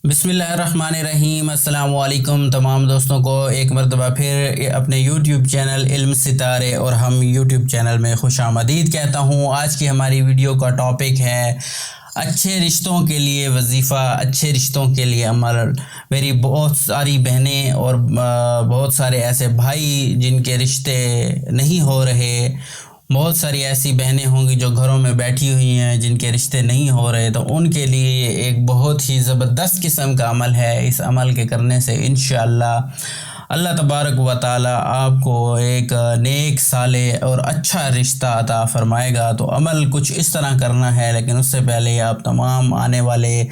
बिस्मिल्लाहिर्रहमानिर्रहीम। अस्सलाम वालेकुम तमाम दोस्तों को एक मरतबा फिर अपने यूट्यूब चैनल इल्म सितारे और हम यूट्यूब चैनल में खुशामदीद कहता हूँ। आज की हमारी वीडियो का टॉपिक है अच्छे रिश्तों के लिए वजीफ़ा, अच्छे रिश्तों के लिए अमल। मेरी बहुत सारी बहनें और बहुत सारे ऐसे भाई जिनके रिश्ते नहीं हो रहे, बहुत सारी ऐसी बहनें होंगी जो घरों में बैठी हुई हैं जिनके रिश्ते नहीं हो रहे, तो उनके लिए ये एक बहुत ही ज़बरदस्त किस्म का अमल है। इस अमल के करने से इंशअल्लाह अल्लाह तबारक व तआला आपको एक नेक साले और अच्छा रिश्ता अता फ़रमाएगा। तो अमल कुछ इस तरह करना है, लेकिन उससे पहले आप तमाम आने वाले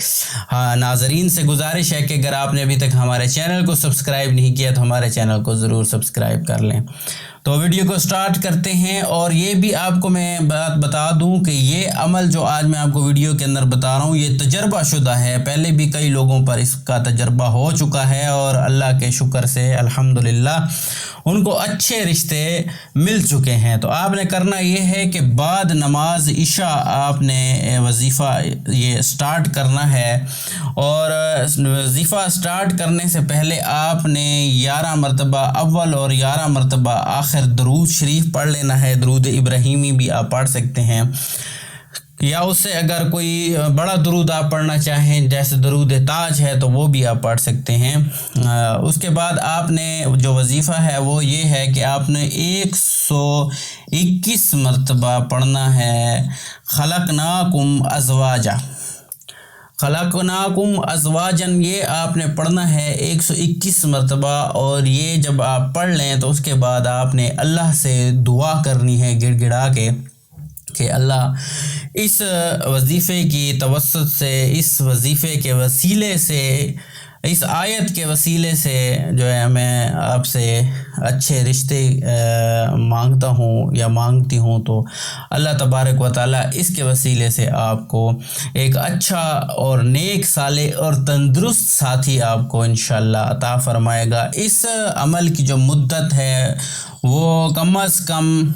नाज़रीन से गुजारिश है कि अगर आपने अभी तक हमारे चैनल को सब्सक्राइब नहीं किया तो हमारे चैनल को ज़रूर सब्सक्राइब कर लें। तो वीडियो को स्टार्ट करते हैं। और ये भी आपको मैं बात बता दूं कि ये अमल जो आज मैं आपको वीडियो के अंदर बता रहा हूँ ये तजर्बा शुदा है। पहले भी कई लोगों पर इसका तजर्बा हो चुका है और अल्लाह के शुक्र से अल्हम्दुलिल्लाह उनको अच्छे रिश्ते मिल चुके हैं। तो आपने करना ये है कि बाद नमाज इशा आपने वजीफ़ा ये स्टार्ट करना है, और वजीफ़ा स्टार्ट करने से पहले आपने 11 मरतबा अव्वल और 11 मरतबा आखिर दरूद शरीफ पढ़ लेना है। दरूद इब्राहिमी भी आप पढ़ सकते हैं, या उससे अगर कोई बड़ा दरूद आप पढ़ना चाहें जैसे दरूद ताज है तो वो भी आप पढ़ सकते हैं। उसके बाद आपने जो वजीफ़ा है वो ये है कि आपने 121 मरतबा पढ़ना है खलकनाकुम अज़वाजा। खलकनाकुम अज़वाजन ये आपने पढ़ना है 121 मरतबा। और ये जब आप पढ़ लें तो उसके बाद आपने अल्लाह से दुआ करनी है गिड़गिड़ा के कि अल्लाह इस वजीफ़े की तवस्सुत से, इस वजीफ़े के वसीले से, इस आयत के वसीले से जो है मैं आपसे अच्छे रिश्ते मांगता हूँ या मांगती हूँ, तो अल्लाह तबारक व तआला इसके वसीले से आपको एक अच्छा और नेक साले और तंदुरुस्त साथी आपको इंशअल्लाह अता फ़रमाएगा। इस अमल की जो मुद्दत है वो कम अज़ कम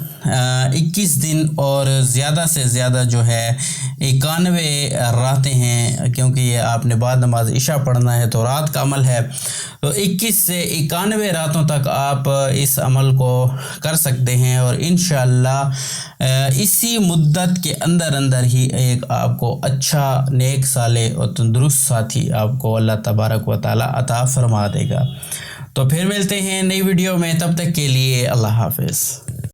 21 दिन और ज़्यादा से ज़्यादा जो है 91 रातें हैं, क्योंकि ये आपने बाद नमाज इशा पढ़ना है तो रात का अमल है। तो 21 से 91 रातों तक आप इस अमल को कर सकते हैं, और इंशअल्लाह इसी मुद्दत के अंदर अंदर ही एक आपको अच्छा नेक साले और तंदुरुस्त साथी आपको अल्लाह तबारक व तआला अता फ़रमा देगा। तो फिर मिलते हैं नई वीडियो में, तब तक के लिए अल्लाह हाफ़िज़।